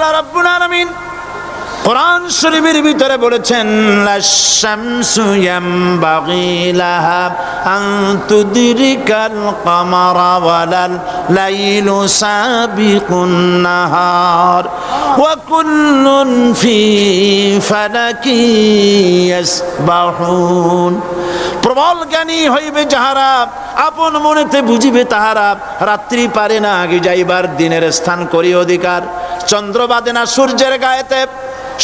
আল্লাহ রাব্বুল আলামিন কোরআন শরীফের ভিতরে বলেছেন, লাশ-শামসু ইয়ামবাগি লাহা আন তুদরিকাল কামারা ওয়ালাল লাইলু সাবিকুন নাহার ওয়া কুল্লুন ফি ফালাকি ইয়াসবাহুন। প্রবল জ্ঞানী হইবে যাহারা, আপন মনেতে বুঝিবে তাহারা। রাত্রি পারে না আগে যাইবার, দিনের স্থান করি অধিকার। চন্দ্র বাদে না সূর্যের গায়েতে,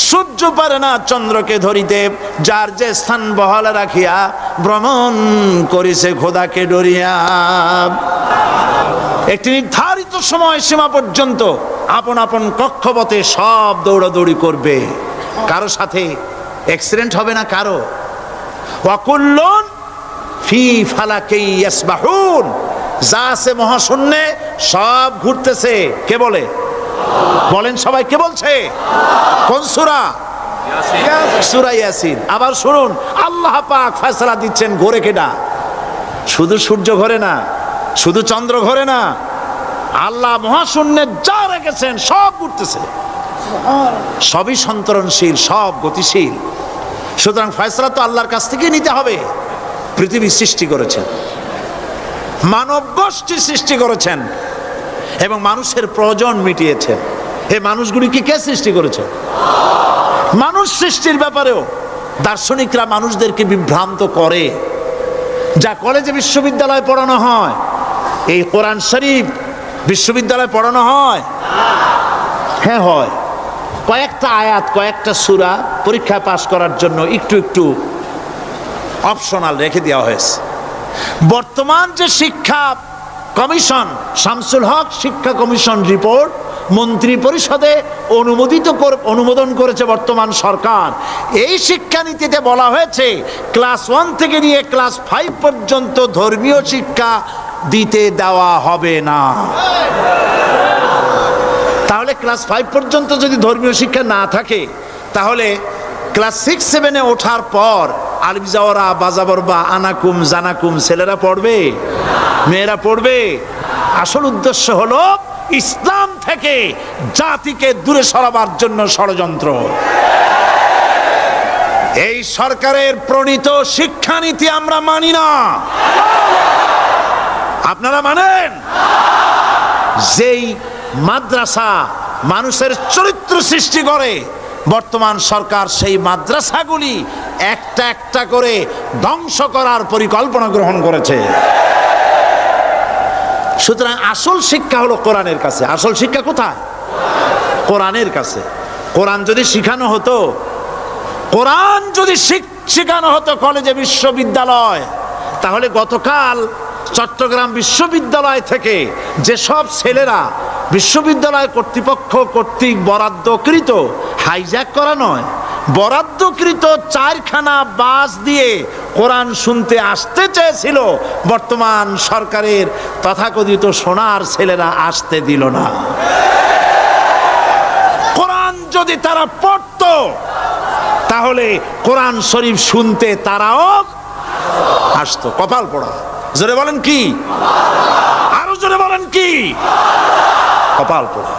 সূর্য পারে না চন্দ্রকে ধরিতে। যার যে স্থান বহাল রাখিয়া ভ্রমণ করিছে খোদাকে ডরিয়া। একটি নির্ধারিত সময় সীমা পর্যন্ত আপন আপন কক্ষপথে সব দৌড়াদৌড়ি করবে, কারো সাথে অ্যাক্সিডেন্ট হবে না কারো। ওয়াকুল্লুন ফি ফালাকি ইয়াসবাহুন, যা আছে মহাশূন্যে সব ঘুরতেছে। কে বলে? বলেন সবাই, কে বলছে? কোন সূরা? সূরা ইয়াসিন। আবার শুনুন, আল্লাহ পাক ফয়সালা দিচ্ছেন ঘোরে কেডা? শুধু সূর্য ঘোরে না, শুধু চন্দ্র ঘোরে না, আল্লাহ মহাশূন্যে যা রেখেছেন সব ঘুরতেছে, সবই সন্তরণশীল, সব গতিশীল। সুতরাং ফয়সালা তো আল্লাহর কাছ থেকে নিতে হবে। পৃথিবী সৃষ্টি করেছেন, মানব গোষ্ঠী সৃষ্টি করেছেন এবং মানুষের প্রয়োজন মিটিয়েছেন। এই মানুষগুলিকে কে সৃষ্টি করেছে? মানুষ সৃষ্টির ব্যাপারেও দার্শনিকরা মানুষদেরকে বিভ্রান্ত করে। যা কলেজে বিশ্ববিদ্যালয়ে পড়ানো হয়, এই কোরআন শরীফ বিশ্ববিদ্যালয়ে পড়ানো হয়? হ্যাঁ হয়। কয়েকটা আয়াত, কয়েকটা সূরা পরীক্ষায় পাশ করার জন্য একটু একটু অপশনাল রেখে দেওয়া হয়েছে। বর্তমান যে শিক্ষা কমিশন, শামসুল হক শিক্ষা কমিশন রিপোর্ট মন্ত্রী পরিষদে অনুমোদন করেছে বর্তমান সরকার। এই শিক্ষানীতিতে বলা হয়েছে ক্লাস 1 থেকে নিয়ে ক্লাস 5 পর্যন্ত ধর্মীয় শিক্ষা দিতে দেওয়া হবে না। তাহলে ক্লাস 5 পর্যন্ত যদি ধর্মীয় শিক্ষা না থাকে, তাহলে ক্লাস 6-7-এ ওঠার পর আলিফ জাওরা বাজাবর বা আনাকুম জানাকুম ছেলেরা পড়বে? মেয়েরা পড়বে? আসল উদ্দেশ্য হলো ইসলাম থেকে জাতিকে দূরে সরাবার জন্য ষড়যন্ত্র। এই সরকারের প্রণীত শিক্ষানীতি আমরা মানি না। আপনারা মানেন? যেই মাদ্রাসা মানুষের চরিত্র সৃষ্টি করে, বর্তমান সরকার সেই মাদ্রাসাগুলি একটা একটা করে ধ্বংস করার পরিকল্পনা গ্রহণ করেছে। সুতরাং আসল শিক্ষা হলো কোরআনের কাছে। আসল শিক্ষা কোথায়? কোরআনের কাছে। কোরআন যদি শিখানো হতো, কোরআন যদি শিখানো হতো কলেজে বিশ্ববিদ্যালয়, তাহলে গতকাল চট্টগ্রাম বিশ্ববিদ্যালয় থেকে যেসব ছেলেরা বিশ্ববিদ্যালয় কর্তৃপক্ষ কর্তৃক বরাদ্দকৃত, হাইজ্যাক করা নয়, বরাদ্দকৃত 4খানা বাস দিয়ে কোরআন শুনতে আসতে চেয়েছিল, বর্তমান সরকারের তথাকথিত সোনার ছেলেরা আসতে দিল না। কোরআন যদি তারা পড়তো, তাহলে কোরআন শরীফ শুনতে তারাও আসতো। কপাল পোড়া। জোরে বলেন কি? আরো জোরে বলেন কি? কপাল পোড়া।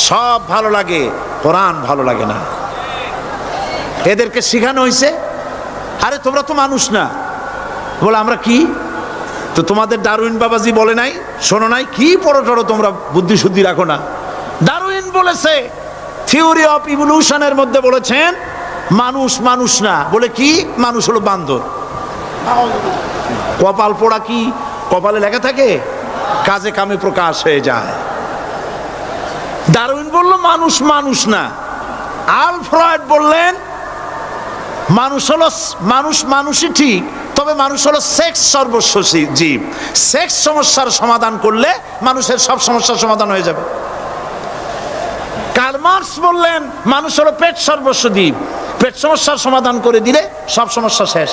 সব ভালো লাগে, কোরআন ভালো লাগে না। এদেরকে শিখানো হয়েছে, আরে তোমরা তো মানুষ না। বলে আমরা কি? তো তোমাদের ডারউইন বাবাজি বলে নাই, শোনো নাই? কি পড়ো টড়ো তোমরা, বুদ্ধি শুদ্ধি রাখো না। ডারউইন বলেছে, থিওরি অফ ইভলিউশনের মধ্যে বলেছেন মানুষ মানুষ না। বলে কি? মানুষ হলো বান্দর। কপাল পোড়া। কি কপালে লেখা থাকে? কাজে কামে প্রকাশ হয়ে যায়। ডারউইন বলল মানুষ মানুষ না। আল ফ্রয়েড বললেন মানুষ হলো মানুষই ঠিক, তবে মানুষ হলো সেক্স সর্বস্ব জীব। সেক্স সমস্যার সমাধান করলে মানুষের সব সমস্যার সমাধান হয়ে যাবে। কার্ল মার্কস বললেন মানুষ হলো পেট সর্বস্ব জীব, পেট সমস্যার সমাধান করে দিলে সব সমস্যা শেষ।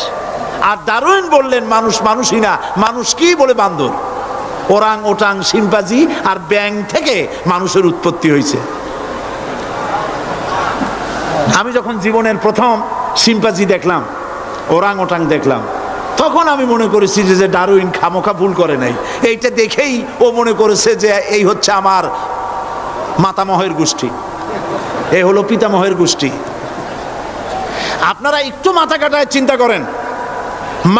আর ডারউইন বললেন মানুষ মানুষই না, মানুষ কি? বলে বান্দর। ওরাং ওটাং শিম্পাজি আর ব্যাং থেকে মানুষের উৎপত্তি হয়েছে। আমি যখন জীবনের প্রথম শিম্পাজি দেখলাম, ওরাং ওটাং দেখলাম, তখন আমি মনে করেছি যে ডারউইন খামোখা ভুল করে নাই। এইটা দেখেই ও মনে করেছে যে এই হচ্ছে আমার মাতামহের গোষ্ঠী। এ হলো পিতামহের গোষ্ঠী। আপনারা একটু মাথা কাটায় চিন্তা করেন,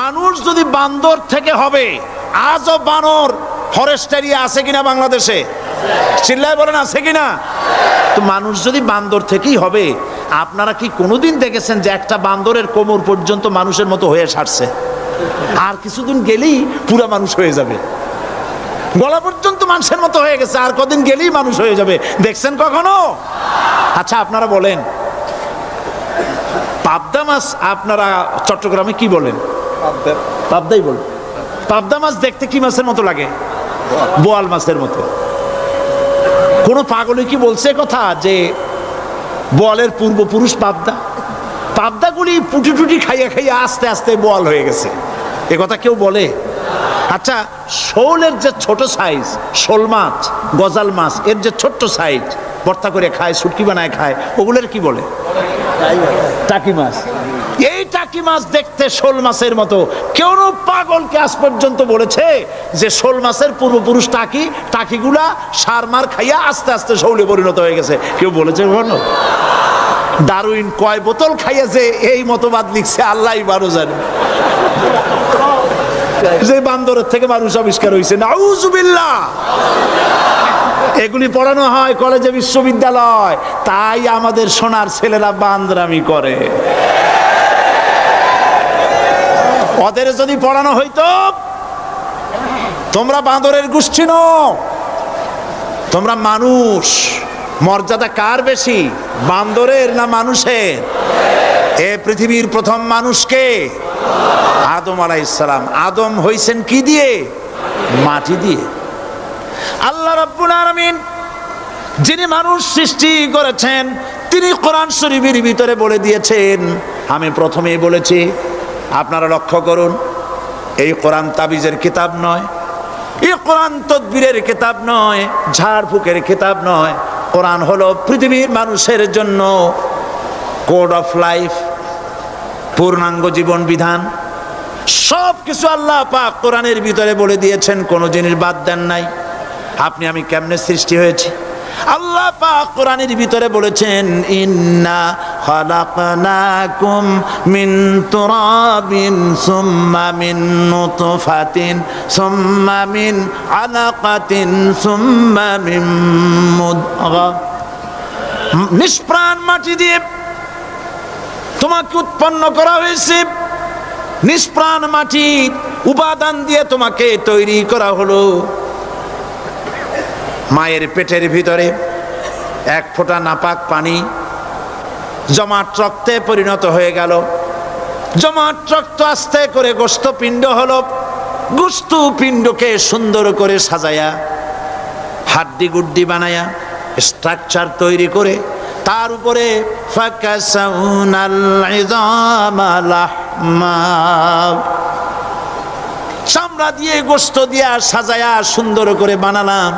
মানুষ যদি বান্দর থেকে হবে, আজও বানর ফরেস্ট এরিয়া আছে কিনা বাংলাদেশে? চিল্লায় বলেন আছে কিনা? তো মানুষ যদি বান্দর থেকেই হবে, আপনারা কি কোনোদিন দেখেছেন যে একটা বান্দরের কোমর পর্যন্ত মানুষের মতো হয়ে সারছে? আর কিছুদিন গেলেই পুরা মানুষ হয়ে যাবে, গলা পর্যন্ত মানুষের মতো হয়ে গেছে, আর কদিন গেলেই মানুষ হয়ে যাবে। দেখছেন কখনো? আচ্ছা আপনারা বলেন, পাবদা মাছ আপনারা চট্টগ্রামে কি বলেন? পাবদাই বলেন। পাবদা মাছ দেখতে কি মাছের মতো লাগে? বোয়াল মাছের মতো। কোন পাগলে কি বলছে কথা যে বোয়ালের পূর্বপুরুষ পাবদা? পাবদাগুলি পুটি টুটি খাইয়া খাইয়া আস্তে আস্তে বোয়াল হয়ে গেছে, এ কথা কেউ বলে? আচ্ছা, শোলের যে ছোট সাইজ, শোল মাছ, গজাল মাছ, এর যে ছোট্ট সাইজ ভর্তা করে খায়, শুটকি বানায় খায়, ওগুলোর কি বলে? টাকি মাছ। এই টাকি মাছ দেখতে শোল মাছের মতো। কেউ পাগলকে আজ পর্যন্ত বলেছে যে শোল মাছের পূর্বপুরুষ টাকি, টাকিগুলা সার মার খাইয়া আস্তে আস্তে শৌলে পরিণত হয়ে গেছে? কেউ বলেছে কখনো? ডারউইন কয় বোতল খাইয়া যে এই মতবাদ লিখছে আল্লাহই ভালো জানে, যে বান্দরের থেকে মানুষ আবিষ্কার হয়েছে। নাউজুবিল্লাহ। এগুলি পড়ানো হয় কলেজে, বিশ্ববিদ্যালয়, তাই আমাদের সোনার ছেলেরা বান্দরামি করে। ওদের যদি পড়ানো হইতো তোমরা বান্দরের গোষ্ঠী নও, তোমরা মানুষ, মর্যাদা কার বেশি, বান্দরের না মানুষের? এ পৃথিবীর প্রথম মানুষকে আদম আলাইহিস সালাম। আদম হইছেন কি দিয়ে? মাটি দিয়ে। আল্লাহ রাব্বুল আলামিন যিনি মানুষ সৃষ্টি করেছেন, তিনি কোরআন শরীফের ভিতরে বলে দিয়েছেন, আমি প্রথমেই বলেছি, আপনারা লক্ষ্য করুন, এই কোরআন তাবিজের কিতাব নয়, এই কোরআন তদবিরের কিতাব নয়, ঝাড়ফুঁকের কিতাব নয়। কোরআন হলো পৃথিবীর মানুষের জন্য কোড অফ লাইফ, পূর্ণাঙ্গ জীবন বিধান। সব কিছু আল্লাহ পাক কোরআনের ভিতরে বলে দিয়েছেন, কোনো জিনিস বাদ দেন নাই। আপনি আমি কেমনে সৃষ্টি হয়েছি আল্লাহ পাক কোরআনের ভিতরে বলেছেন, ইন্না খালাকনাকুম মিন তুরাবিন সুম্মা মিন নুতফাতিন সুম্মা মিন আলাকাতিন সুম্মা মিন মুদগা। নিষ্প্রাণ মাটি দিয়ে তোমাকে উৎপন্ন করা হয়েছে, নিষ্প্রাণ মাটির উপাদান দিয়ে তোমাকে তৈরি করা হলো। মায়ের পেটের ভিতরে এক ফোঁটা নাপাক পানি জমাট রক্তে পরিণত হয়ে গেল, জমাট রক্ত আস্তে করে গোস্ত পিণ্ড হলো, গোস্ত পিণ্ডকে সুন্দর করে সাজায়া হাড্ডি গুড্ডি বানায়া স্ট্রাকচার তৈরি করে তার উপরে চামড়া দিয়ে গোস্ত দিয়া সাজায়া সুন্দর করে বানালাম।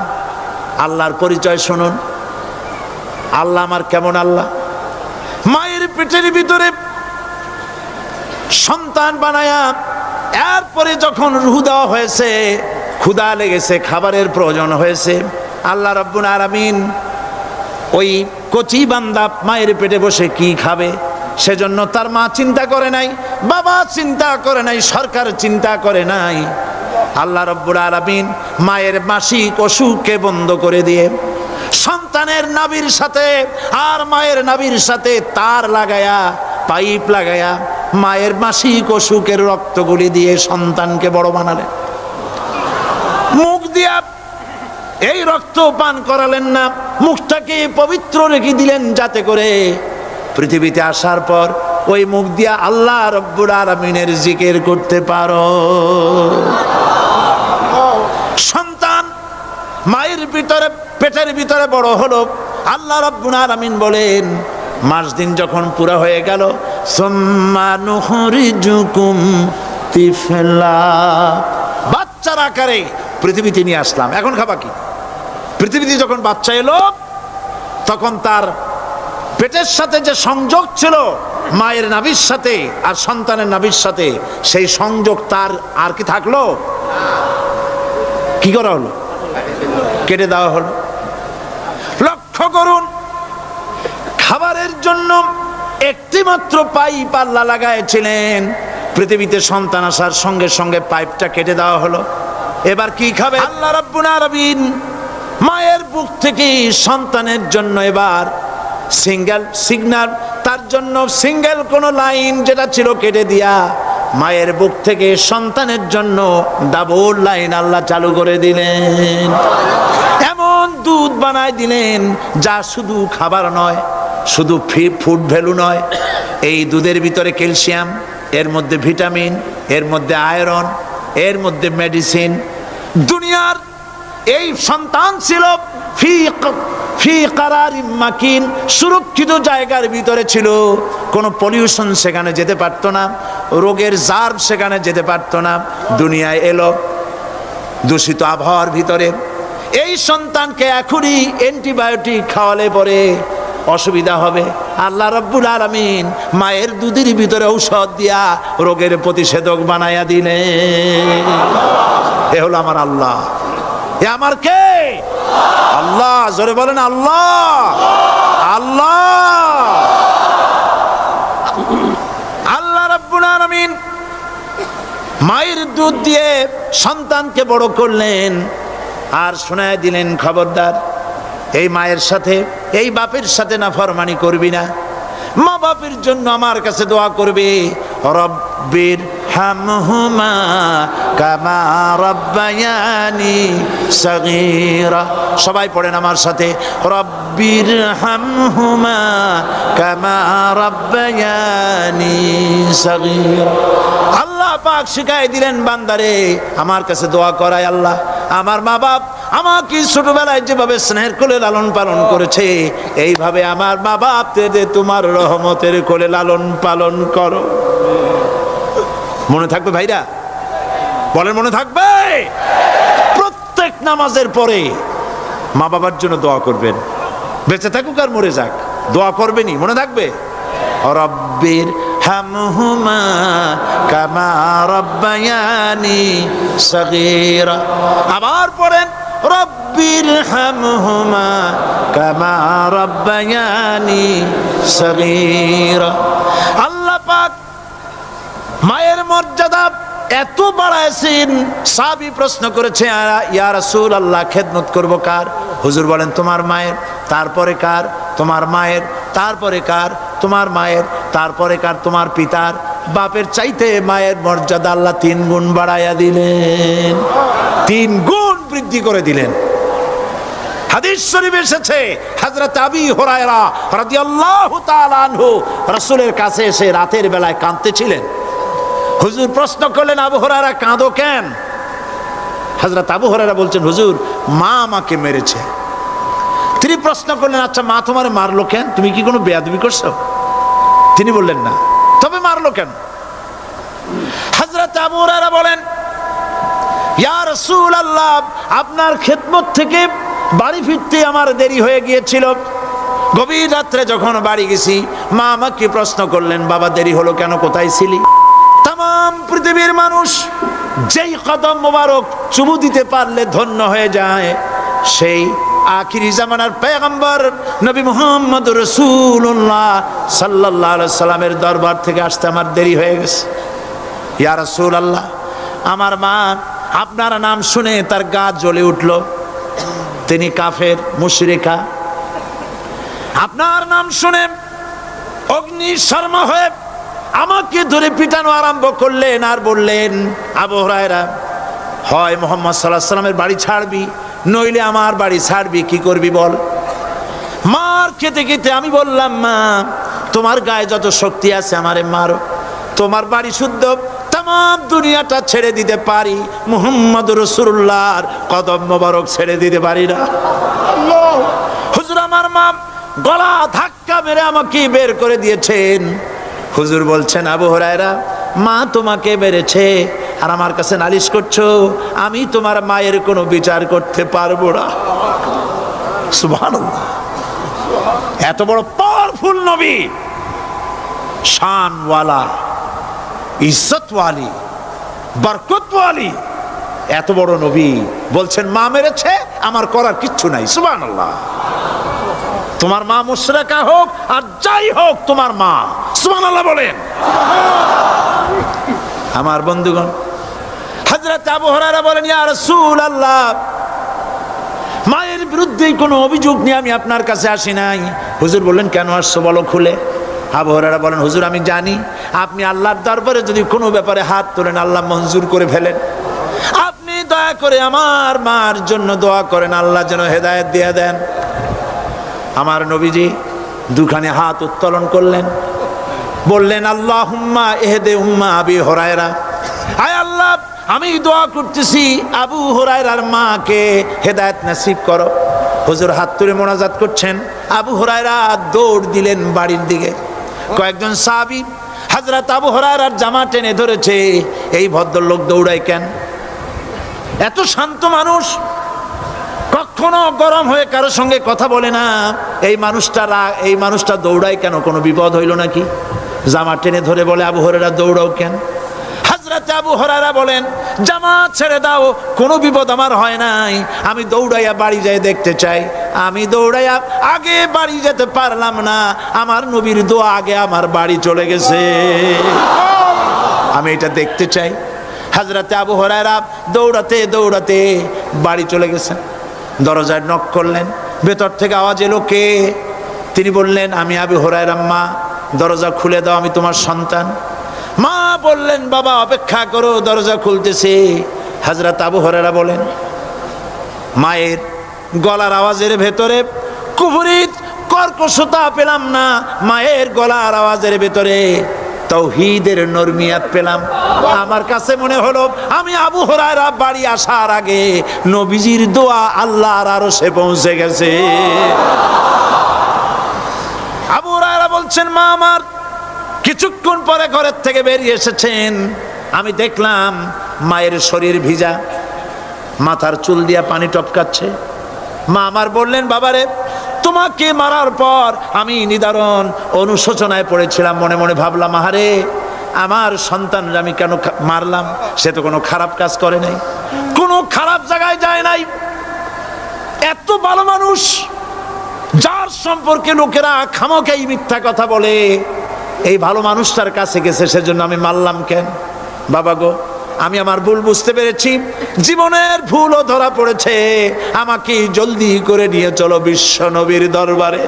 আল্লাহর পরিচয় শুনুন, আল্লাহ আমার কেমন আল্লাহ। মায়ের পেটের ভিতরে সন্তান বানায়া এরপরে যখন রূহ দেওয়া হয়েছে, ক্ষুধা লেগেছে, খাবারের প্রয়োজন হয়েছে, আল্লাহ রাব্বুল আলামিন ওই কচি বান্দা মায়ের পেটে বসে কি খাবে, সেজন্য তার মা চিন্তা করে নাই, বাবা চিন্তা করে নাই, সরকার চিন্তা করে নাই। আল্লাহ রাব্বুল আলামিন মায়ের মাসিক অসুখকে বন্ধ করে দিয়ে সন্তানের নাভির সাথে আর মায়ের নাভির সাথে তার লাগায়া, পাইপ লাগায়া মায়ের মাসিক অসুখের রক্তগুলি দিয়ে সন্তানকে বড় বানালেন। মুখ দিয়া এই রক্ত পান করালেন না, মুখটাকে পবিত্র রেখে দিলেন যাতে করে পৃথিবীতে আসার পর ওই মুখ দিয়া আল্লাহ রাব্বুল আলামিনের জিকির করতে পারো। সন্তান মায়ের ভিতরে পেটের ভিতরে বড় হলো, আল্লাহ রাব্বুল আলামিন বলেন মাস দিন যখন পুরা হয়ে গেল, সুম্মা নুখরিজুকুম তিফলা, বাচ্চার আকারে পৃথিবীতে নিয়ে আসলাম। এখন খাবা কি? পৃথিবীতে যখন বাচ্চা এলো তখন তার পেটের সাথে যে সংযোগ ছিল মায়ের নাভির সাথে আর সন্তানের নাভির সাথে, সেই সংযোগ তার আর কি থাকলো? কি করা হলো? কেটে দেওয়া হলো। লক্ষ্য করুন, জন্য একটি মাত্র পাইপ আল্লাহ লাগাইছিলেন। পৃথিবীতে সন্তান আসার সঙ্গে সঙ্গে পাইপটা কেটে দেওয়া হলো। এবার কি খাবে? আল্লাহ রাব্বুল আলামিন মায়ের বুক থেকে সন্তানের জন্য এবার সিঙ্গেল সিগন্যাল, তার জন্য সিঙ্গেল কোন লাইন যেটা ছিল কেটে দিয়া মায়ের বুক থেকে সন্তানের জন্য ডাবল লাইন আল্লাহ চালু করে দিলেন। এমন দুধ বানায় দিলেন যা শুধু খাবার নয়, শুধু ফুড ভ্যালু নয়, এই দুধের ভিতরে ক্যালসিয়াম, এর মধ্যে ভিটামিন, এর মধ্যে আয়রন, এর মধ্যে মেডিসিন। দুনিয়ার এই সন্তান ছিল ফি কারারিম মাকিন, সুরক্ষিত জায়গার ভিতরে ছিল। কোনো পলিউশন সেখানে যেতে পারতো না, রোগের জার্ম সেখানে যেতে পারতো না। দুনিয়ায় এলো দূষিত আবহাওয়ার ভিতরে। এই সন্তানকে এখনই অ্যান্টিবায়োটিক খাওয়ালে পরে অসুবিধা হবে। আল্লাহ রাব্বুল আলামিন মায়ের দুধের ভিতরে ঔষধ দিয়া রোগের প্রতিষেধক বানায়া দিলেন। এ হলো আমার আল্লাহ। এ আমার কে? আল্লাহ। জোরে বলেন আল্লাহ। আল্লাহ আল্লাহ রাব্বুল আলামিন মায়ের দুধ দিয়ে সন্তানকে বড় করলেন আর শোনায় দিলেন, খবরদার এই মায়ের সাথে, এই বাপের সাথে নাফরমানি করবি না। মা বাপের জন্য আমার কাছে দোয়া করবে, রব্বির হামহুমা কামা রাব্বায়ানি সগীরা। সবাই পড়েন আমার সাথে, রব্বির হামহুমা কামা রাব্বায়ানি সগীরা। আল্লাহ পাক শিখাই দিলেন বান্দারে আমার কাছে দোয়া করায়, আল্লাহ আমার মা বাপ আমাকে ছোটবেলায় যেভাবে স্নেহের কোলে লালন পালন করেছে, এইভাবে আমার মা বাপদের তোমার রহমতের কোলে লালন পালন করো। মনে থাকবে ভাইরা? বলেন মনে থাকবে? প্রত্যেক নামাজের পরে মা বাবার জন্য দোয়া করবেন, বেঁচে থাকুক আর মরে যাক, দোয়া করবেনই। মনে থাকবে? রব্বির হামহুমা কামা রাব্বায়ানি সগীরা। আবার পড়েন, রব্বির হামহুমা কামা রাব্বায়ানি সগীরা। আল্লাহ পাক মায়ের মর্যাদা এত বাড়াইছেন, সাহাবী প্রশ্ন করেছে, ইয়া রাসূলুল্লাহ খেদমত করব কার? হুজুর বলেন তোমার মায়ের, তারপরে কার? তোমার মায়ের, তারপরে কার? তোমার মায়ের, তারপরে কার? তোমার পিতার। বাপের চাইতে মায়ের মর্যাদা আল্লাহ 3 গুণ বাড়াইয়া দিলেন, 3 গুণ বৃদ্ধি করে দিলেন। হাদিস শরীফে এসেছে, হযরত আবী হুরায়রা রাদিয়াল্লাহু তাআলা আনহু রাসূলের কাছে এসে রাতের বেলায় কাঁদতেছিলেন। হুজুর প্রশ্ন করলেন, আবু হুরায়রা কাঁদো কেন? হযরত আবু হুরায়রা বলছেন, হুজুর মা আমাকে মেরেছে। তিনি প্রশ্ন করলেন, আচ্ছা মা তোমার মারলো কেন? তুমি কি কোনো বেয়াদবি করছো? তিনি বললেন না। তবে মারলো কেন? হযরত আবু হুরায়রা বলেন, ইয়া রাসূলুল্লাহ আপনার খেদমত থেকে বাড়ি ফিরতে আমার দেরি হয়ে গিয়েছিল। গভীর রাত্রে যখন বাড়ি গেছি, মা আমাকে প্রশ্ন করলেন, বাবা দেরি হলো কেন, কোথায় ছিলি? তাম পৃথিবীর মানুষ যেই কদম মোবারক চুমু দিতে পারলে ধন্য হয়ে যায়, সেই আখিরি জামানার পয়গম্বর নবী মুহাম্মদ রাসূলুল্লাহ সাল্লাল্লাহু আলাইহি সাল্লামের দরবার থেকে আসতে আমার দেরি হয়ে গেছে। ইয়া রাসূলুল্লাহ আমার মা আপনার নাম শুনে তার গা জ্বলে উঠল, তিনি কাফের মুশরিকা। আপনার নাম শুনে অগ্নি শর্মা হয়ে আমাকে ধরে পিটানো আরম্ভ করলেন আর বললেন, আবু হুরায়রা হয় মুহাম্মদ সাল্লাল্লাহু আলাইহি সাল্লামের বাড়ি ছাড়বি, নইলে আমার বাড়ি ছাড়বি, কি করবি বল। মার খেতে খেতে আমি বললাম, মা তোমার গায়ে যত শক্তি আছে আমারে মারো, তোমার বাড়ি শুদ্ধ, তাম দুনিয়াটা ছেড়ে দিতে পারি, মুহাম্মদ রাসূলুল্লাহর কদম মোবারক ছেড়ে দিতে পারি না। হুজুর আমার মা গলা ধাক্কা মেরে আমাকে বের করে দিয়েছেন। হুজুর বলছেন, আবু হুরায়রা মা তোমাকে মেরেছে আর আমার কাছে নালিশ করছো, আমি তোমার মায়ের কোনো বিচার করতে পারবো না। সুবহানাল্লাহ। এত বড় পাওয়ারফুল নবী, শানওয়ালা, ইজ্জতওয়ালি, বরকতওয়ালি, এত বড় নবী বলছেন মা মেরেছে, আমার করার কিচ্ছু নাই। সুবহানাল্লাহ। তোমার মা মুশরিকা হোক আর যাই হোক তোমার মা। সুবহানাল্লাহ বলেন। আমার বন্ধুগণ, হযরত আবু হুরায়রা বলেন, ইয়া রাসূলুল্লাহ, মায়ের বিরুদ্ধে কোনো অভিযোগ নিয়ে আমি আপনার কাছে আসি নাই। হুজুর বললেন, কেন আসছো বলো খুলে। আবু হুরায়রা বলেন, হুজুর আমি জানি আপনি আল্লাহর দরবারে যদি কোনো ব্যাপারে হাত তোলেন আল্লাহ মঞ্জুর করে ফেলেন। আপনি দয়া করে আমার মার জন্য দোয়া করেন, আল্লাহ যেন হেদায়েত দিয়ে দেন। আমার নবীজি দুখানে হাত উত্তোলন করলেন, বললেন, আল্লাহুম্মা ইহদি উম্মা আবি হুরায়রা, আয় আল্লাহ আমি দোয়া করতেছি আবু হুরায়রার মাকে হেদায়েত নসিব করো। হুজুর হাত তুলে মোনাজাত করছেন, আবু হুরায়রা দৌড় দিলেন বাড়ির দিকে। কয়েকজন সাহাবী হযরত আবু হুরায়রার জামা টেনে ধরেছে, এই ভদ্রলোক দৌড়ায় কেন? এত শান্ত মানুষ, কখনো গরম হয়ে কারো সঙ্গে কথা বলে না, এই মানুষটা দৌড়ায় কেন? কোনো বিপদ হইল নাকি? জামা টেনে ধরে বলে, আবু হুরায়রা দৌড়াও কেন? হযরত আবু হুরায়রা বলেন, জামা ছেড়ে দাও, কোনো বিপদ আমার হয় নাই, আমি দৌড়াইয়া বাড়ি যাই দেখতে চাই। আমি দৌড়াইয়া আগে বাড়ি যেতে পারলাম না, আমার নবীর দোয়া আগে আমার বাড়ি চলে গেছে, আমি এটা দেখতে চাই। হযরত আবু হুরায়রা দৌড়াতে দৌড়াতে বাড়ি চলে গেছেন। দরজায় নক করলেন, ভেতর থেকে আওয়াজ এলো, কে? তিনি বললেন, আমি আবু হুরায়রা। মা দরজা খুলে দাও, আমি তোমার সন্তান। মা বললেন, বাবা অপেক্ষা করো, দরজা খুলতেছে। হযরত আবু হুরায়রা বলেন, মায়ের গলার আওয়াজের ভেতরে কুফরি কর্কশতা পেলাম না, মায়ের গলার আওয়াজের ভেতরে তাওহীদের নরমিয়াত পেলাম। আমার কাছে মনে হলো আমি আবু হুরায়রা বাড়ি আসার আগে নবীজির দোয়া আল্লাহর আরশে পৌঁছে গেছে। আবু হুরায়রা বলছেন, মা আমার কিছুক্ষণ পরে ঘরের থেকে বেরিয়ে এসেছেন, আমি দেখলাম মায়ের শরীর ভিজা, মাথার চুল দিয়া পানি টপকাচ্ছে। মা আমার বললেন, বাবারে তোমাকে মারার পর আমি নিদারুণ অনুশোচনায় পড়েছিলাম, মনে মনে ভাবলাম, আহারে আমার সন্তান আমি কেন মারলাম? সে তো কোনো খারাপ কাজ করে নাই, কোনো খারাপ জায়গায় যায় নাই, এত ভালো মানুষ যার সম্পর্কে লোকেরা খামোখাই মিথ্যা কথা বলে, এই ভালো মানুষটার কাছে গেছে, সেজন্য আমি মারলাম কেন? বাবা গো, আমি আমার ভুল বুঝতে পেরেছি, জীবনের ভুলও ধরা পড়েছে, আমাকে জলদি করে নিয়ে চলো বিশ্ব নবীর দরবারে।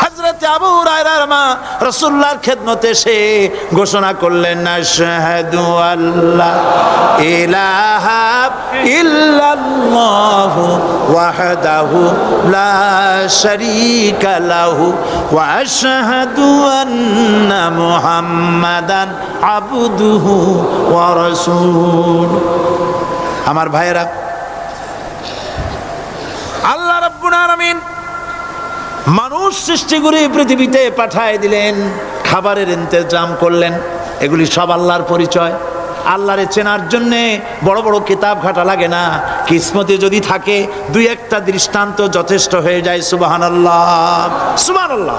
হযরত আবু হুরায়রার মা রাসূলুল্লাহর খেদমতে এসে ঘোষণা করলেন, আশহাদু আল্লা ইলাহা ইল্লাল্লাহু ওয়াহদাহু লা শারীকা লাহু ওয়া আশহাদু আন্না মুহাম্মাদান আবদুহু ওয়া রাসূলুহু। আমার ভাইয়েরা, আল্লাহ রাব্বুল আলামিন মানুষ সৃষ্টি করে পৃথিবীতে পাঠায় দিলেন, খাবারের ইন্তজাম করলেন, এগুলি সব আল্লাহর পরিচয়। আল্লাহরে চেনার জন্য বড় বড় কিতাব ঘাটা লাগে না, কিসমতে যদি থাকে দুই একটা দৃষ্টান্ত যথেষ্ট হয়ে যায়। সুবহানাল্লাহ, সুবহানাল্লাহ,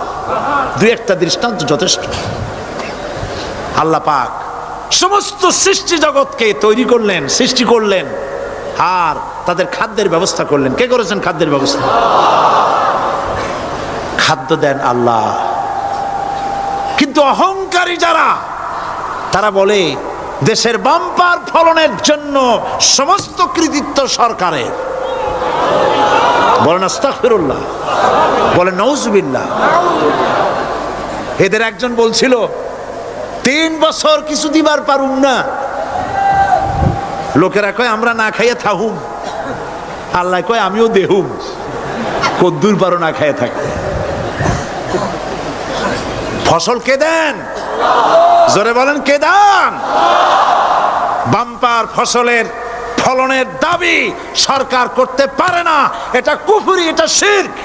দুই একটা দৃষ্টান্ত যথেষ্ট। আল্লাহ পাক সমস্ত সৃষ্টি জগৎকে তৈরি করলেন, সৃষ্টি করলেন, আর তাদের খাদ্যের ব্যবস্থা করলেন। কে করেছেন খাদ্যের ব্যবস্থা? খাদ্য দেন আল্লাহ। কিন্তু অহংকারী যারা, তারা বলে দেশের বাম্পার ফলনের জন্য সমস্ত কৃতিত্ব সরকারের। বলেন আস্তাগফিরুল্লাহ, বলেন নাউজুবিল্লাহ। এদের একজন বলছিল, 3 বছর কিছু দিবার পারুম না, লোকেরা কয় আমরা না খাইয়া থাহুম, আল্লাহ কয় আমিও দেহুম, কদ্দুর পারো না খাইয়া থাকতে। ফসল কে দেন? জোরে বলেন, কে দেন? বাম্পার ফসলের ফলনের দাবি সরকার করতে পারে না, এটা কুফরি, এটা শিরক।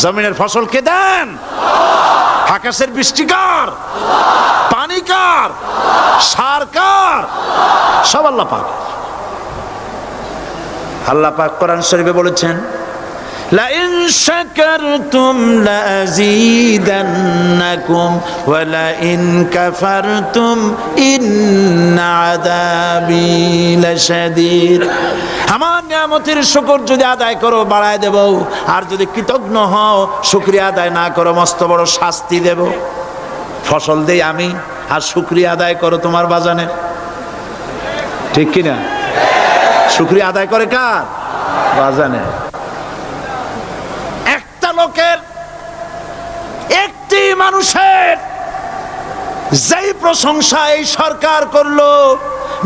জমিনের ফসল কে দেন? আকাশের বৃষ্টি কার? পানি কার? সার কার? সব আল্লাহ পাক। আল্লাহ পাক কোরআন শরীফে বলেছেন, লা ইন শাকারতুম লাযীদান্নাকুম ওয়া লাইন কাফারতুম ইন্না আযাবী লাশাদীদ। আমার নিয়ামতের শুকর যদি আদায় করো বাড়ায় দেব, আর যদি কৃতজ্ঞ হও শুকরিয়া আদায় না করো মস্ত বড় শাস্তি দেব। ফসল দেই আমি আর শুকরিয়া আদায় করো তোমার বাজানে, ঠিক কিনা? শুকরিয়া আদায় করে কার? বাজানে। একটা লোকের, একটি মানুষের যেই প্রশংসা এই সরকার করলো,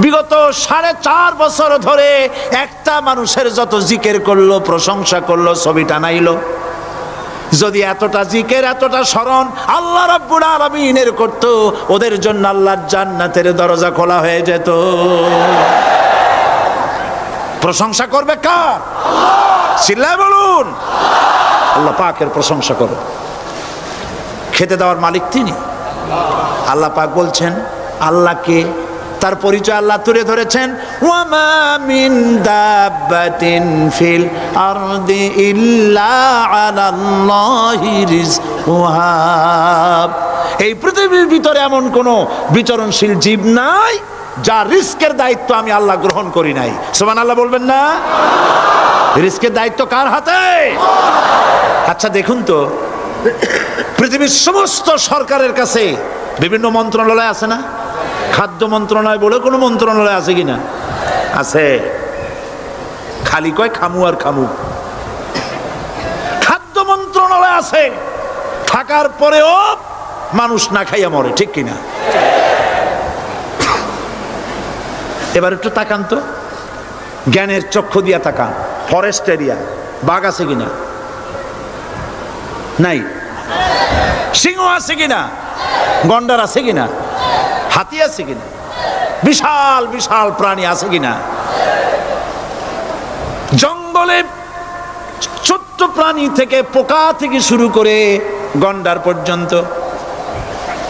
বিগত 4.5 বছর ধরে একটা মানুষের যত জিকির করলো, প্রশংসা করলো, ছবি টানাইলো, যদি এতটা জিকির এতটা স্মরণ আল্লাহ রাব্বুল আলামিনের করত, ওদের জন্য আল্লাহর জান্নাতের দরজা খোলা হয়ে যেত। প্রশংসা করবে কার? চিল্লায় বলুন, আল্লাহ পাকের প্রশংসা করো। খেতে দেওয়ার মালিক তিনি। আল্লাহ পাক বলছেন আল্লাহকে, তার পরিচয় আল্লাহ তুলে ধরেছেন, ওয়ামা মিন দাব্বাতিন ফিল আরদি ইল্লা আলাল্লাহি রিজকুহা। এই পৃথিবীর ভিতরে এমন কোন বিচরণশীল জীব নাই যার রিস্কের দায়িত্ব আমি আল্লাহ গ্রহণ করি নাই। সুবহানাল্লাহ বলবেন না? রিস্কের দায়িত্ব কার হাতে? আচ্ছা দেখুন তো, পৃথিবীর সমস্ত সরকারের কাছে বিভিন্ন মন্ত্রণালয় আছে না? খাদ্য মন্ত্রণালয় বলে কোনো মন্ত্রণালয় আছে কিনা? আছে। খালি কয় খামু আর খামু। খাদ্য মন্ত্রণালয় আছে, থাকার পরেও মানুষ না খাইয়া মরে, ঠিক কিনা? এবার একটু তাকান তো, জ্ঞানের চক্ষু দিয়া তাকান। ফরেস্ট এরিয়া, বাঘ আছে কিনা? নাই। সিংহ আছে কিনা? গন্ডার আছে কিনা? হাতি আছে কিনা? বিশাল বিশাল প্রাণী আছে কিনা? জঙ্গলে ছোট্ট প্রাণী থেকে, পোকা থেকে শুরু করে গন্ডার পর্যন্ত,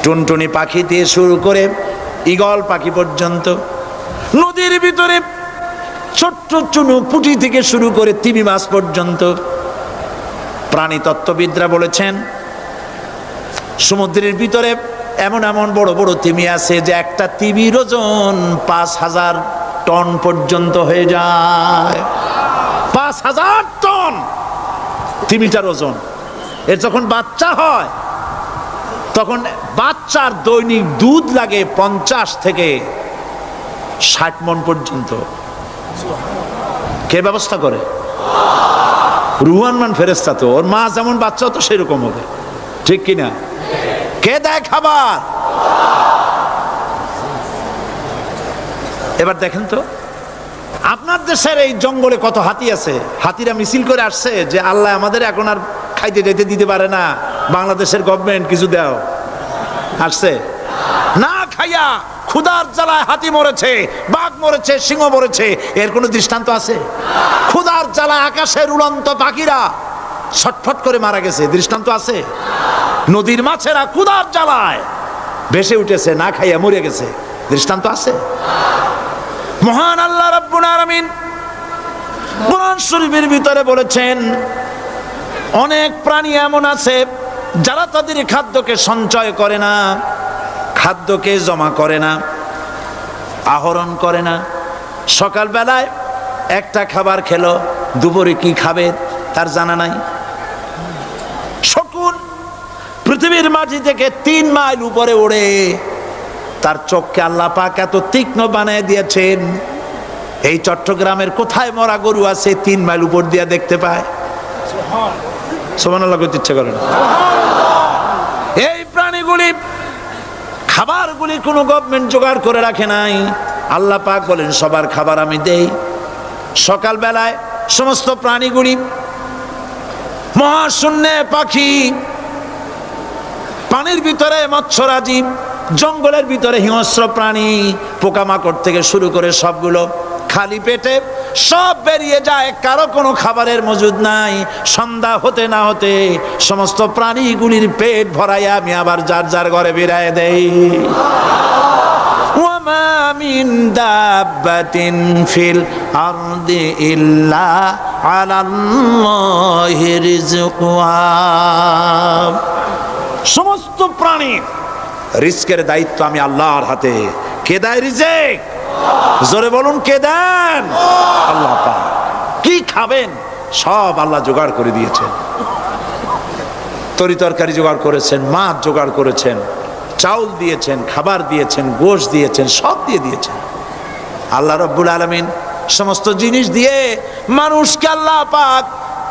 টুনটুনি পাখি দিয়ে শুরু করে ঈগল পাখি পর্যন্ত, নদীর ভিতরে ছোট্ট চুনু পুঁটি থেকে শুরু করে তিমি মাছ পর্যন্ত। প্রাণী তত্ত্ববিদরা বলেছেন সমুদ্রের ভিতরে এমন এমন বড় বড় তিমি আছে যে একটা তিমির ওজন 5000 টন পর্যন্ত হয়ে যায়। 5000 টন তিমিটার ওজন। এর যখন বাচ্চা হয় তখন বাচ্চার দৈনিক দুধ লাগে 50 থেকে 60 মণ পর্যন্ত। কে ব্যবস্থা করে? রুহান ফেরেশতা। তো ওর মা যেমন বাচ্চা তো সেরকম হবে, ঠিক কিনা? কে দেয় খাবার? এবার দেখেন তো, আপনার দেশের এই জঙ্গলে কত হাতি আছে। হাতিরা মিছিল করে আসছে যে আল্লাহ আমাদের এখন আর খাইতে যেতে দিতে পারে না, বাংলাদেশের গভর্নমেন্ট কিছু দাও। আসছে না, খাইয়া ক্ষুধার জ্বালায় হাতি মরেছে, বাঘ মরেছে, সিংহ মরেছে। এর কোনো দৃষ্টান্ত আছে? ক্ষুধার জ্বালায় আকাশের উড়ন্ত পাখিরা ছটফট করে মারা গেছে, দৃষ্টান্ত আছে? নদীর মাছেরা ক্ষুধার জ্বালায় ভেসে উঠেছে, না খাইয়া মরে গেছে, দৃষ্টান্ত আছে? মহান আল্লাহ রাব্বুল আলামিন কোরআন শরীফের ভিতরে বলেছেন অনেক প্রাণী এমন আছে যারা তাদের খাদ্যকে সঞ্চয় করে না, খাদ্যকে জমা করে না, আহরণ করে না। সকালবেলায় একটা খাবার খেলো, দুপুরে কি খাবে তার জানা নাই। শকুন পৃথিবীর মাটি থেকে 3 মাইল উপরে ওড়ে, তার চোখকে আল্লাহ পাক এত তীক্ষ্ণ বানিয়ে দিয়েছেন। এই চট্টগ্রামের কোথায় মরা গরু আছে 3 মাইল উপর দিয়ে দেখতে পায়? সুবহানাল্লাহ করতে ইচ্ছে করে না। এই প্রাণীগুলি খাবারগুলি কোনো গভর্নমেন্ট জোগাড় করে রাখে নাই। আল্লাহ পাক বলেন সবার খাবার আমি দেই। সকালবেলায় সমস্ত প্রাণীগুলি, মহাশূন্যে পাখি, পানির ভিতরে মৎস্যরাজি, জঙ্গলের ভিতরে হিংস্র প্রাণী, পোকামাকড় থেকে শুরু করে সবগুলো খালি পেটে সব বেরিয়ে যায়, কারো কোনো খাবারের মজুদ নাই। সন্ধ্যা হতে না হতে সমস্ত প্রাণীগুলির পেট ভরাইয়া আমি আবার যার যার ঘরে বেরিয়ে দেই। ওয়ামা মিন দাব্বাতিন ফিল আরদি ইল্লা আলাল্লাহি রিজকুহা। সমস্ত প্রাণীর রিজকের দায়িত্ব আমি আল্লাহর হাতে। কে দেয় রিজেক? জোরে বলুন, কে দেন? আল্লাহ পাক। কি খাবেন সব আল্লাহ জোগাড় করে দিয়েছেন। তরি তরকারি জোগাড় করেছেন, মাছ জোগাড় করেছেন, চাউল দিয়েছেন, খাবার দিয়েছেন, গোশত দিয়েছেন, সব দিয়ে দিয়েছেন। আল্লাহ রাব্বুল আলামিন সমস্ত জিনিস দিয়ে মানুষকে আল্লাহ পাক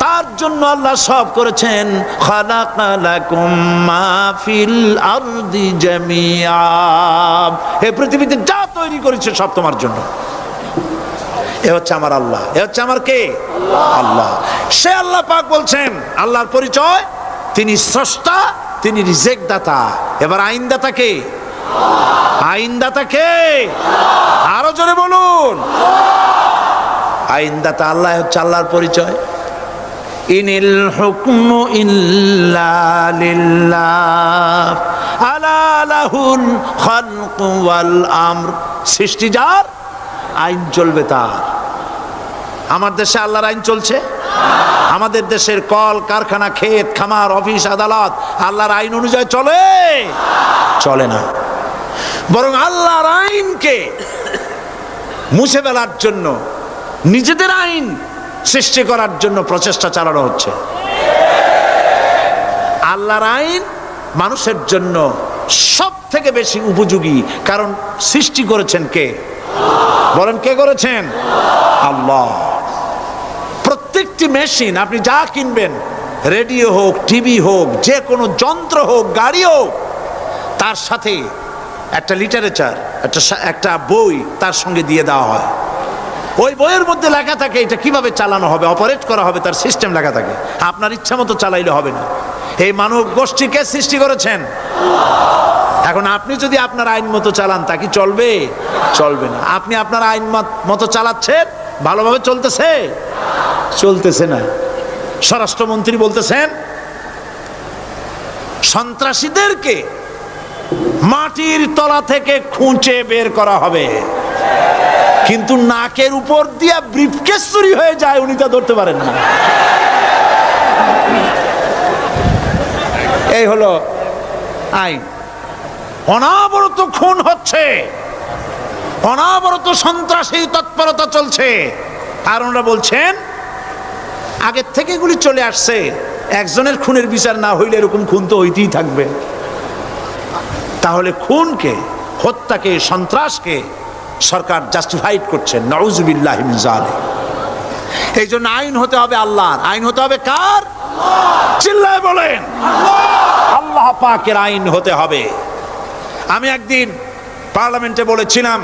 তার জন্য আল্লাহ সব করেছেন। খালাকা লাকুম মা ফিল আরদি জামিআ। এই পৃথিবীতে যা তৈরি করেছে সব তোমার জন্য। এ হচ্ছে আমার আল্লাহ। এ হচ্ছে আমার কে? আল্লাহ। সে আল্লাহ পাক বলছেন, আল্লাহর পরিচয়, তিনি স্রষ্টা, তিনি রিজেক দাতা। এবার আইনদাতা কে? আইনদাতা কে? আরো জোরে বলুন। আইনদাতা আল্লাহ হচ্ছে আল্লাহর পরিচয়। ইনিল হুকমু ইল্লা লিল্লাহ আলা লাহুল খালকু ওয়াল আমর। সৃষ্টি যার, আইন চলবে তার। আমার দেশে আল্লাহর আইন চলছে? আমাদের দেশের কল কারখানা, ক্ষেত খামার, অফিস আদালত আল্লাহর আইন অনুযায়ী চলে? চলে না। বরং আল্লাহর আইনকে মুছে ফেলার জন্য, নিজেদের আইন সৃষ্টি করার জন্য প্রচেষ্টা চালানো হচ্ছে। আল্লাহর আইন মানুষের জন্য সব থেকে বেশি উপযোগী, কারণ সৃষ্টি করেছেন কে? বলেন, কে করেছেন? আল্লাহ। প্রত্যেকটি মেশিন আপনি যা কিনবেন, রেডিও হোক, টিভি হোক, যে কোনো যন্ত্র হোক, গাড়ি হোক, তার সাথে একটা লিটারেচার, একটা বই তার সঙ্গে দিয়ে দেওয়া হয়। ওই বইয়ের মধ্যে লেখা থাকে এটা কিভাবে চালানো হবে, অপারেট করা হবে, তার সিস্টেম লেখা থাকে। আপনার ইচ্ছা মতো চালাইলে হবে না। এই মানব গোষ্ঠীকে সৃষ্টি করেছেন। এখন আপনি যদি আপনার আইন মতো চালান, তা কি চলবে? চলবে না। আপনি আপনার আইন মতো চালাচ্ছেন, ভালোভাবে চলতেছে? চলতেছে না। স্বরাষ্ট্রমন্ত্রী বলতেছেন সন্ত্রাসীদেরকে মাটির তলা থেকে খুঁজে বের করা হবে, কিন্তু নাকের উপর দিয়া ব্রিফকেস চুরি হয়ে যায়, উনি তা ধরতে পারেন না। এই হলো আইন। অনাবরত খুন হচ্ছে, অনাবরত সন্ত্রাসী তৎপরতা চলছে। আর ওনারা বলছেন আগের থেকে এগুলি চলে আসছে, একজনের খুনের বিচার না হইলে এরকম খুন তো হইতেই থাকবে। তাহলে খুনকে, হত্যাকে, সন্ত্রাসকে সরকার জাস্টিফাইড করছেন। নাউযুবিল্লাহি মিন যালিক। এই জন্য আইন হতে হবে আল্লাহর। আইন হতে হবে কার? চিল্লায় বলেন, আল্লাহ পাকের আইন হতে হবে। আমি একদিন পার্লামেন্টে বলেছিলাম,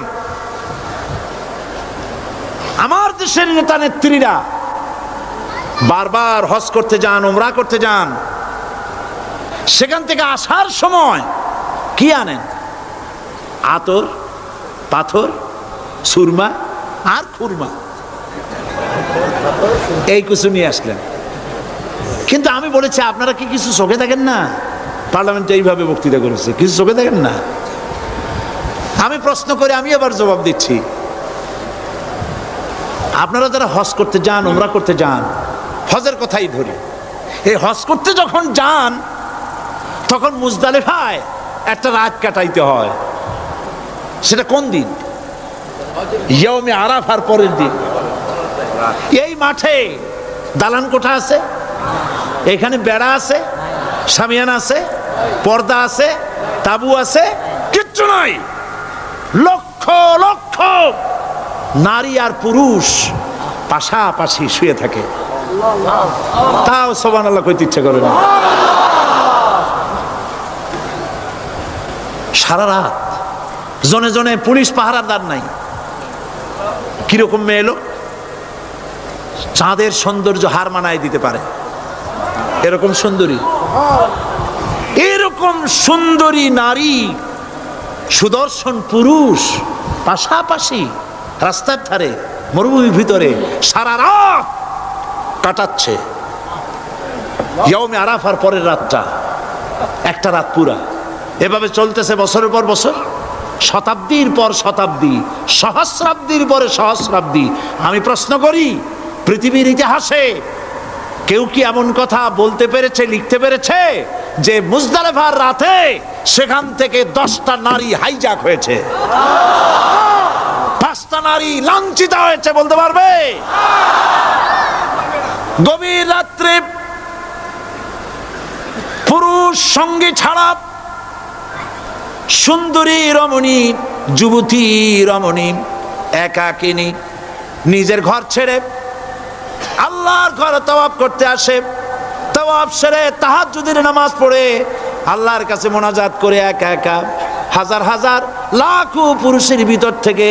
আমার দেশের নেতা নেত্রীরা বারবার হজ করতে যান, উমরা করতে যান, সেখান থেকে আসার সময় কি আনেন? আতর, পাথর, সুরমা আর খুরমা, এই কিছু নিয়ে আসলেন। কিন্তু আমি বলেছি, আপনারা কি কিছু চোখে দেখেন না? পার্লামেন্টে এইভাবে বক্তৃতা করেছে, কিছু চোখে দেখেন না? আমি প্রশ্ন করে আমি আবার জবাব দিচ্ছি, আপনারা যারা হজ করতে যান, উমরা করতে যান, হজের কথাই ধরি, এই হজ করতে যখন যান তখন মুজদালিফায় একটা রাত কাটাইতে হয়। সেটা কোন দিন? ইয়াউমে আরাফার পরের দিন। এই মাঠে দালান কোঠা আছে, এখানে বেড়া আছে, শামিয়ানা আছে, পর্দা আছে, তাবু আছে, কিচ্ছু নাই। লক্ষ লক্ষ নারী আর পুরুষ পাশাপাশি শুয়ে থাকে, তাও সুবহানাল্লাহ কইতে ইচ্ছা করে না। সারা রাত জনে জনে পুলিশ পাহারাদার নাই। কিরকম মেয়ে এলো, চাঁদের সৌন্দর্য হার মানায় দিতে পারে এরকম সুন্দরী, এরকম সুন্দরী নারী, সুদর্শন পুরুষ পাশাপাশি রাস্তার ধারে মরুভূমির ভিতরে সারা রাত কাটাচ্ছে। ইয়াউমে আরাফার পরের রাতটা, একটা রাত পুরা। এভাবে চলতেছে বছরের পর বছর। শতাব্দীর পর শতাব্দী, সহস্রাব্দীর পরে সহস্রাব্দী। আমি প্রশ্ন করি, পৃথিবীর ইতিহাসে কেউ কি এমন কথা বলতে পেরেছে, লিখতে পেরেছে যে মুজদালিফার রাতে সেখান থেকে 10টা নারী হাইজ্যাক হয়েছে, 5টা নারী লাঞ্ছিত হয়েছে? বলতে পারবে? গভীর রাত্রে পুরুষ সঙ্গী ছাড়া সুন্দরী রমণী, যুবতী রমণী একাকিনী নিজের ঘর ছেড়ে আল্লাহর ঘরে তাওয়াফ করতে আসে। তাওয়াফ সেরে তাহাজ্জুদের নামাজ পড়ে আল্লাহর কাছে মোনাজাত করে একা একা হাজার হাজার লাখো পুরুষের ভিতর থেকে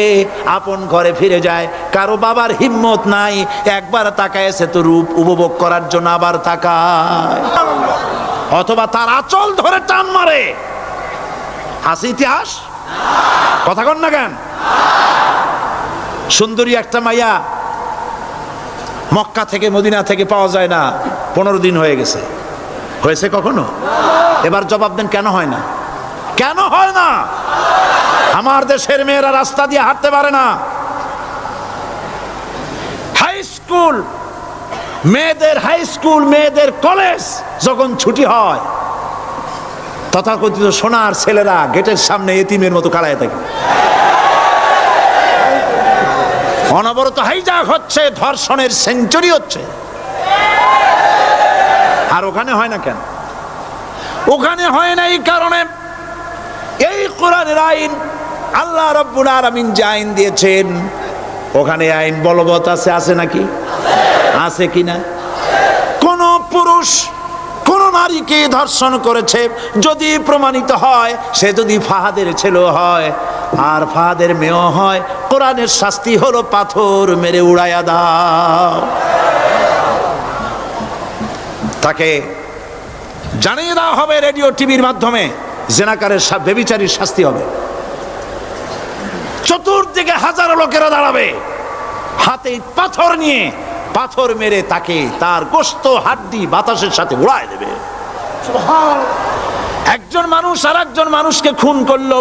আপন ঘরে ফিরে যায়। কারো বাবার হিম্মত নাই একবার তাকায় সে তো রূপ উপভোগ করার জন্য আবার তাকায়, অথবা তার আঁচল ধরে টান মারে। আছে ইতিহাস? কথা কন না কেন? সুন্দরী একটা মাইয়া মক্কা থেকে মদিনা থেকে পাওয়া যায় না, 15 দিন হয়ে গেছে। হয়েছে কখনো? এবার জবাব দেন, কেন হয় না? কেন হয় না? আমার দেশের মেয়েরা রাস্তা দিয়ে হাঁটতে পারে না। হাই স্কুল মেয়েদের, হাই স্কুল মেয়েদের কলেজ যখন ছুটি হয়, তথাকথিত সোনার ছেলেরা গেটের সামনে এতিমের মতো কাড়ায় থাকে। অনবরত হাইজ্যাক হচ্ছে, ধর্ষণের সেঞ্চুরি হচ্ছে। আর ওখানে হয় না কেন? ওখানে হয় না এই কারণে, এই কোরআনের আইন আল্লাহ রাব্বুল আলামিন যে আইন দিয়েছেন, ওখানে আইন বলবৎ আছে। আছে নাকি? আছে কিনা? কোন পুরুষ কোন নারীকে ধর্ষণ করেছে যদি প্রমাণিত হয়, সে যদি ফাহাদের ছেলে হয় আর ফাহাদের মেয়েও হয়, কোরআনের শাস্তি হলো পাথর মেরে উড়াইয়া দাও। তাকে জানিয়ে দেওয়া হবে রেডিও টিভির মাধ্যমে, জেনাকারের ব্যভিচারীর শাস্তি হবে। চতুর্দিকে হাজারো লোকেরা দাঁড়াবে, হাতে পাথর নিয়ে পাথর মেরে তাকে তার গোশত হাড্ডি বাতাসের সাথে উড়ায় দেবে। একজন মানুষ আর একজন মানুষকে খুন করলো,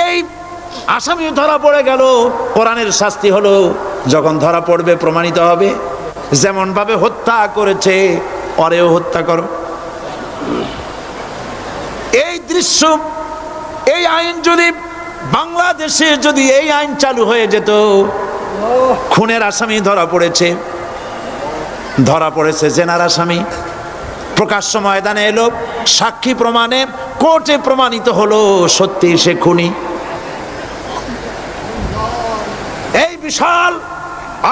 এই আসামি ধরা পড়ে গেল, কোরআনের শাস্তি হলো যখন ধরা পড়বে প্রমাণিত হবে, যেমন ভাবে হত্যা করেছে পরেও হত্যা করো। এই দৃশ্য, এই আইন যদি বাংলাদেশে যদি এই আইন চালু হয়ে যেত, খুনের আসামি ধরা পড়েছে জেনার আসামি, প্রকাশ্য ময়দানে এলো, সাক্ষী প্রমাণে কোর্টে প্রমাণিত হলো সত্যি সে খুনি। এই বিশাল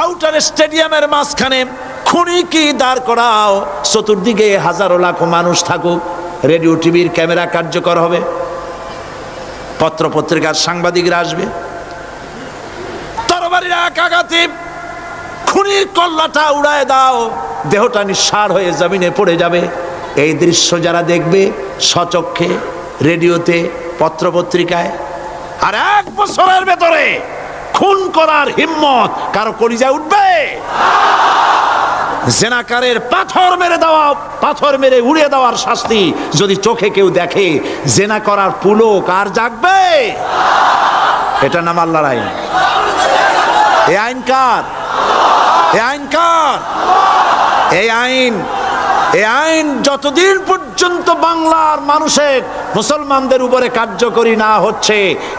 আউটার স্টেডিয়ামের মাঝখানে খুনি কি দাঁড় করাও, চতুর্দিকে হাজারো লাখো মানুষ থাকুক, রেডিও টিভির ক্যামেরা কার্যকর হবে, পত্র পত্রিকার সাংবাদিকরা আসবে, তরবারির এক আঘাতে খুনির কল্লাটা উড়ায় দাও, দেহটা নিঃসাড় হয়ে জমিনে পড়ে যাবে। এই দৃশ্য যারা দেখবে স্বচক্ষে, রেডিওতে, পত্র পত্রিকায়, আর 1 বছরের ভেতরে খুন করার হিম্মত কারো কলিজায় উঠবে? জেনাকারের পাথর মেরে উড়িয়ে দেওয়ার শাস্তি যদি চোখে কেউ দেখে, জেনা করার পুলক আর জাগবে? এটা নাম আল্লাহর আইন। এই আইন কার? এই আইন কার? এই আইন যতদিন পর্যন্ত বাংলার মানুষের, মুসলমানদের উপরে কার্যকরী না হচ্ছে,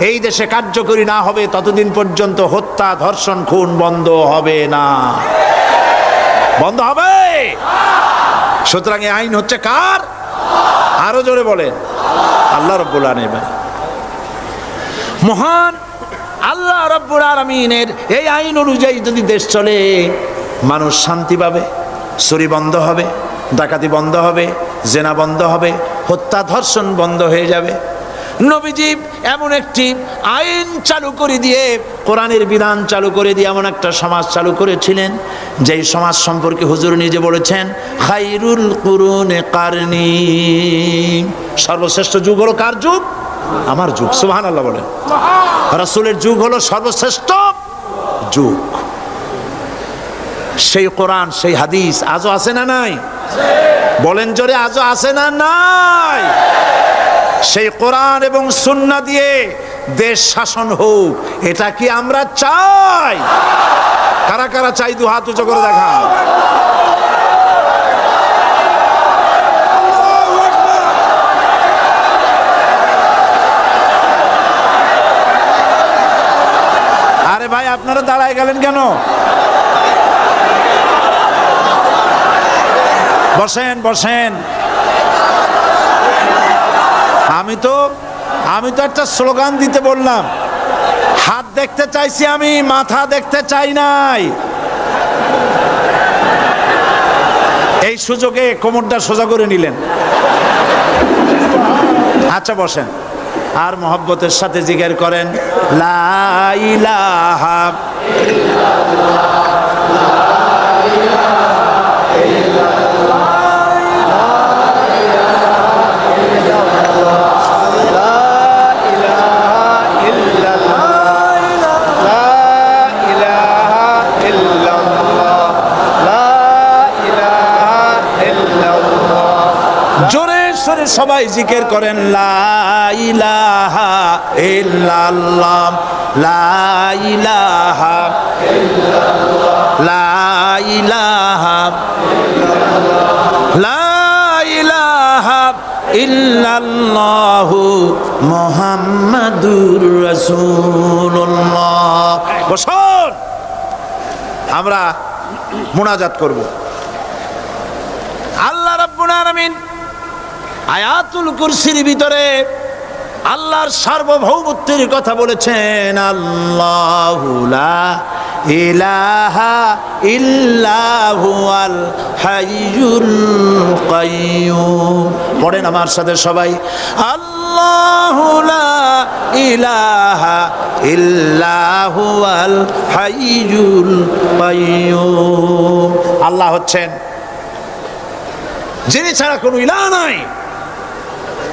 এই দেশে কার্যকরী না হবে, ততদিন পর্যন্ত হত্যা, ধর্ষণ, খুন বন্ধ হবে না। বন্ধ হবে? সুতরাং এই আইন হচ্ছে কার? আরো জোরে বলেন, আল্লাহ রাব্বুল আলামিন। মহান আল্লাহ রাব্বুল আলামিনের এই আইন অনুযায়ী যদি দেশ চলে, মানুষ শান্তি পাবে, চুরি বন্ধ হবে, ডাকাতি বন্ধ হবে, জেনা বন্ধ হবে, হত্যা ধর্ষণ বন্ধ হয়ে যাবে। নবীজি এমন একটি আইন চালু করে দিয়ে, কোরআনের বিধান চালু করে দিয়ে এমন একটা সমাজ চালু করেছিলেন, যেই সমাজ সম্পর্কে হুজুর নিজে বলেছেন, খায়রুল কুরুনে কারনি, সর্বশ্রেষ্ঠ যুগ হলো কার যুগ? আমার যুগ। সুবহানাল্লাহ বলেন। রাসূলের যুগ হলো সর্বশ্রেষ্ঠ যুগ। সেই কোরআন, সেই হাদিস আজও আছে না নাই? বলেন জোরে, আজও আছে না নাই? সেই কোরআন এবং সুন্নাহ দিয়ে দেশ শাসন হোক, এটা কি আমরা চাই? কারা কারা চাই দু হাত উঁচু করে দেখা। আরে ভাই আপনারা দাঁড়ায় গেলেন কেন? বসেন বসেন। আমি তো একটা স্লোগান দিতে বললাম, হাত দেখতে চাইছি আমি, মাথা দেখতে চাই নাই। এই সুযোগে কোমরটা সোজা করে নিলেন। আচ্ছা বসেন, আর মহব্বতের সাথে জিকির করেন লা ইলাহা সবাই জিকির করেন লা ইলাহা ইল্লাল্লাহ, লা ইলাহা ইল্লাল্লাহ, লা ইলাহা লা ইলাহা ইল্লাল্লাহু মুহাম্মাদুর রাসূলুল্লাহ। বসুন, আমরা মুনাজাত করব। আল্লাহ রাব্বুল আলামিন আয়াতুল কুরসির ভিতরে আল্লাহর সার্বভৌমত্বের কথা বলেছেন। আল্লাহু লা ইলাহা ইল্লা হুয়াল হাইয়ুল কাইয়্যুম। পড়েন আমার সাথে সবাই, আল্লাহু লা ইলাহা ইল্লা হুয়াল হাইয়ুল কাইয়্যুম। আল্লাহ হচ্ছেন যিনি ছাড়া কোনো ইলাহ নাই,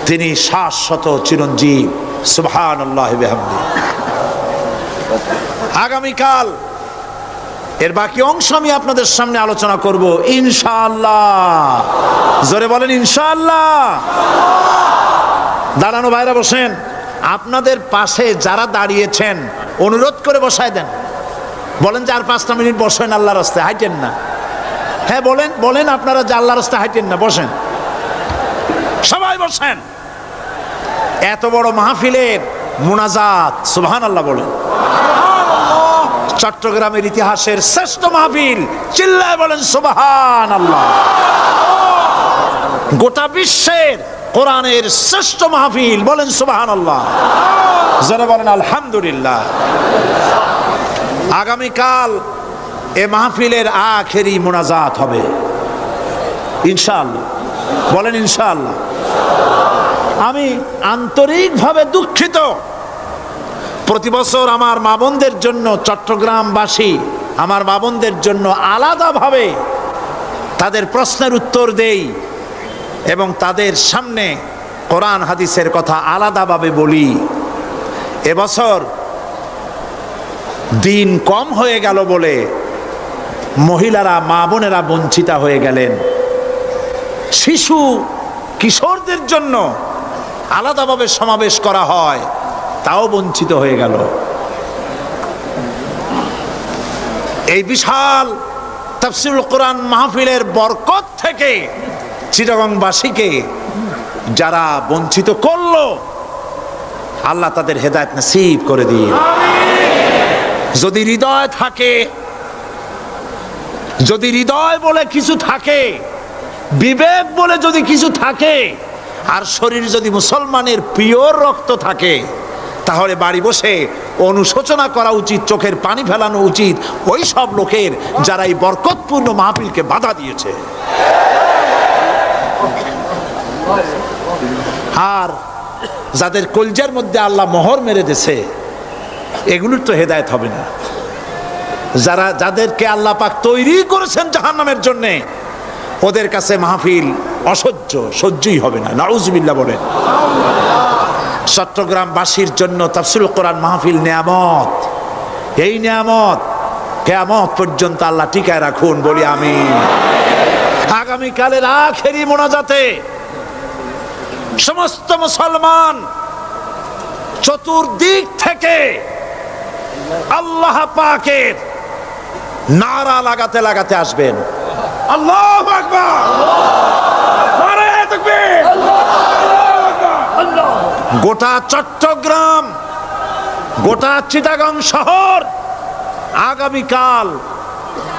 তিনি শাশ্বত চিরঞ্জীব। সুবহানাল্লাহি ওয়া বিহামদিহি। আগামীকাল এর বাকি অংশ আমি আপনাদের সামনে আলোচনা করব ইনশাআল্লাহ। জোরে বলেন ইনশাআল্লাহ। দাঁড়ানো ভাইরা বসেন। আপনাদের পাশে যারা দাঁড়িয়েছেন অনুরোধ করে বসায় দেন। বলেন যে আর 5টা মিনিট বসেন, আল্লাহর রাস্তায় হাঁটেন না। হ্যাঁ বলেন বলেন, আপনারা যে আল্লাহর রাস্তায় হাঁটেন না, বসেন, সবাই বসেন। এত বড় মাহফিলের মুনাজাত, সুবহানাল্লাহ বলেন। চট্টগ্রামের ইতিহাসের শ্রেষ্ঠ মাহফিল, চিল্লায় বলেন সুবহানাল্লাহ। গোটা বিশ্বের কোরআনের শ্রেষ্ঠ মাহফিল, বলেন সুবহানাল্লাহ। যারা বলেন আলহামদুলিল্লাহ। আগামীকাল এ মাহফিলের আখেরি মুনাজাত হবে ইনশাআল্লাহ। বলেন ইনশাআল্লাহ। আমি আন্তরিকভাবে দুঃখিত, প্রতি বছর আমার মা বোনদের জন্য, চট্টগ্রামবাসী আমার মা বোনদের জন্য আলাদাভাবে তাদের প্রশ্নের উত্তর দেই এবং তাদের সামনে কোরআন হাদিসের কথা আলাদাভাবে বলি। এবছর দিন কম হয়ে গেল বলে মহিলারা, মা বোনেরা বঞ্চিতা হয়ে গেলেন। শিশু কিশোরদের জন্য আলাদাভাবে সমাবেশ করা হয়, তাও বঞ্চিত হয়ে গেল। এই বিশাল তাফসীরুল কোরআন মাহফিলের বরকত থেকে চিটাগংবাসীকে যারা বঞ্চিত করলো, আল্লাহ তাদের হেদায়েত নসিব করে দিন। যদি হৃদয় থাকে, যদি হৃদয় বলে কিছু থাকে, বিবেক বলে যদি কিছু থাকে, আর শরীর যদি মুসলমানের পিওর রক্ত থাকে, তাহলে বাড়ি বসে অনুশোচনা করা উচিত, চোখের পানি ফেলানো উচিত ওই সব লোকের যারা এই বরকতপূর্ণ মাহফিলকে বাধা দিয়েছে। আর যাদের কলজার মধ্যে আল্লাহ মোহর মেরে দিয়েছে, এগুলোর তো হেদায়েত হবে না। যাদেরকে আল্লাহ পাক তৈরি করেছেন জাহান্নামের জন্যে, ওদের কাছে মাহফিল অসহ্য, সহ্যই হবে না। নাউজুবিল্লাহ বলেন। চট্টগ্রামবাসীর জন্য তাফসীরুল কোরআন মাহফিল নিয়ামত। এই নিয়ামত কিয়ামত পর্যন্ত আল্লাহ টিকায় রাখুন, বলি আমিন। আগামীকালের আখেরি মোনাজাতে সমস্ত মুসলমান চতুর্দিক থেকে আল্লাহ পাকের নারা লাগাতে লাগাতে আসবেন। আল্লাহু আকবার, নারায়ে তাকবীর। গোটা চট্টগ্রাম, গোটা চিটাগাং শহর আগামীকাল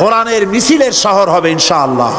কোরআনের মিছিলের শহর হবে ইনশাআল্লাহ।